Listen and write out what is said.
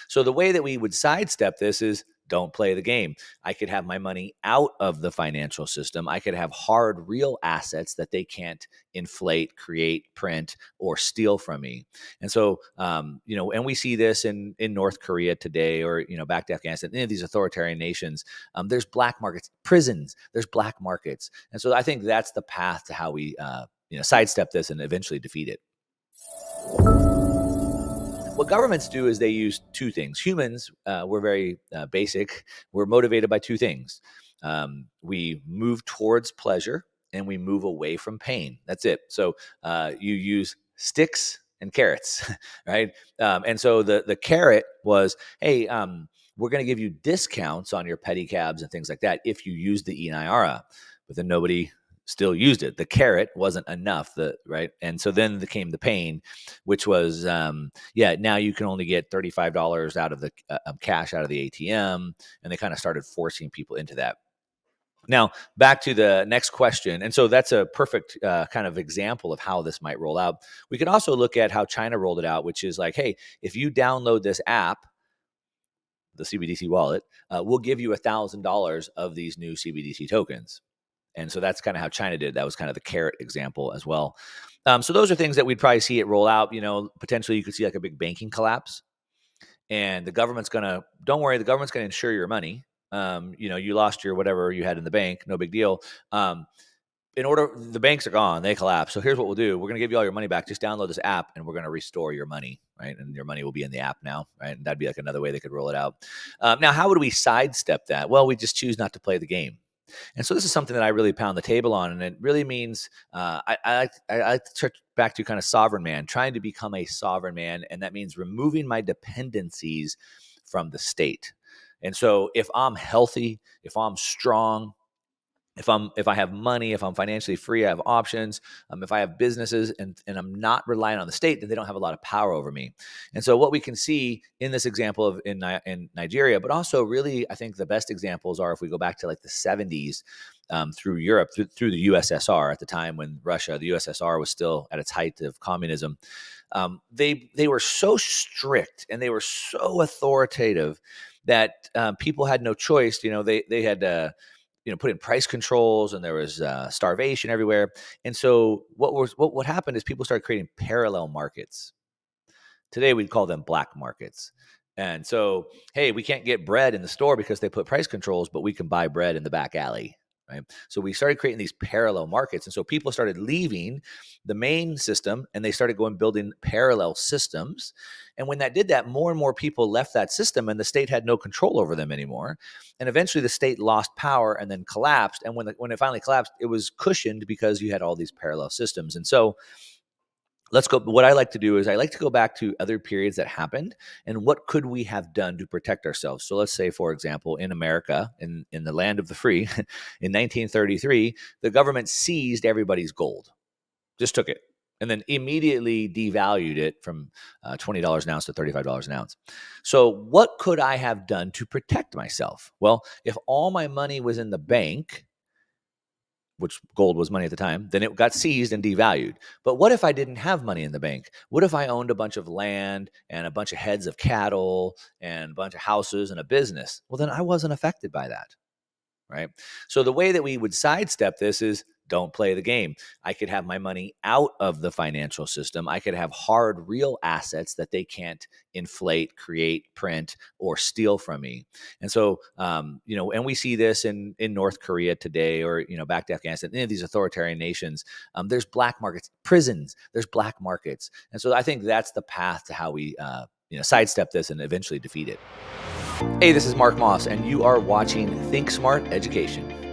So the way that we would sidestep this is don't play the game. I could have my money out of the financial system. I could have hard, real assets that they can't inflate, create, print, or steal from me. And so, and we see this in North Korea today, or back to Afghanistan, any of these authoritarian nations. There's black markets, prisons. There's black markets, and so I think that's the path to how we, sidestep this and eventually defeat it. What governments do is they use two things. Humans, we're very basic. We're motivated by two things. We move towards pleasure and we move away from pain. That's it. So you use sticks and carrots, right? And so the carrot was, hey, we're going to give you discounts on your pedicabs and things like that if you use the ENIRA. But then nobody still used it. The carrot wasn't enough, right? And so then came the pain, which was, now you can only get $35 out of the cash out of the ATM, and they kind of started forcing people into that. Now, back to the next question. And so that's a perfect kind of example of how this might roll out. We could also look at how China rolled it out, which is like, hey, if you download this app, the CBDC wallet, we'll give you $1,000 of these new CBDC tokens. And so that's kind of how China did. That was kind of the carrot example as well. So those are things that we'd probably see it roll out. Potentially you could see like a big banking collapse, and the government's don't worry, the government's going to insure your money. You lost your whatever you had in the bank, no big deal. The banks are gone, they collapse. So here's what we'll do. We're going to give you all your money back. Just download this app and we're going to restore your money, right? And your money will be in the app now, right? And that'd be like another way they could roll it out. Now, how would we sidestep that? Well, we just choose not to play the game. And so this is something that I really pound the table on, and it really means I like to turn back to kind of sovereign man, trying to become a sovereign man, and that means removing my dependencies from the state. And so if I'm healthy, if I'm strong, if I have money, if I'm financially free, I have options. If I have businesses and I'm not relying on the state, then they don't have a lot of power over me. And so what we can see in this example of in Nigeria, but also really, I think the best examples are if we go back to like the 70s through Europe, through the USSR at the time when the USSR was still at its height of communism. They were so strict and they were so authoritative that people had no choice. They had put in price controls, and there was starvation everywhere. And so what happened is people started creating parallel markets. Today we'd call them black markets. And so, hey, we can't get bread in the store because they put price controls, but we can buy bread in the back alley. Right? So we started creating these parallel markets. And so people started leaving the main system and they started building parallel systems. And when that did that, more and more people left that system and the state had no control over them anymore. And eventually the state lost power and then collapsed. And when it finally collapsed, it was cushioned because you had all these parallel systems. And so let's go. What I like to do is I like to go back to other periods that happened and what could we have done to protect ourselves. So let's say, for example, in America, in the land of the free, in 1933, the government seized everybody's gold, just took it, and then immediately devalued it from $20 an ounce to $35 an ounce. So what could I have done to protect myself? Well, if all my money was in the bank, which gold was money at the time, then it got seized and devalued. But what if I didn't have money in the bank? What if I owned a bunch of land and a bunch of heads of cattle and a bunch of houses and a business? Well, then I wasn't affected by that, right? So the way that we would sidestep this is don't play the game. I could have my money out of the financial system. I could have hard, real assets that they can't inflate, create, print, or steal from me. And so, and we see this in North Korea today, or, back to Afghanistan, any of these authoritarian nations. There's black markets, prisons, there's black markets. And so I think that's the path to how we, sidestep this and eventually defeat it. Hey, this is Mark Moss, and you are watching Think Smart Education.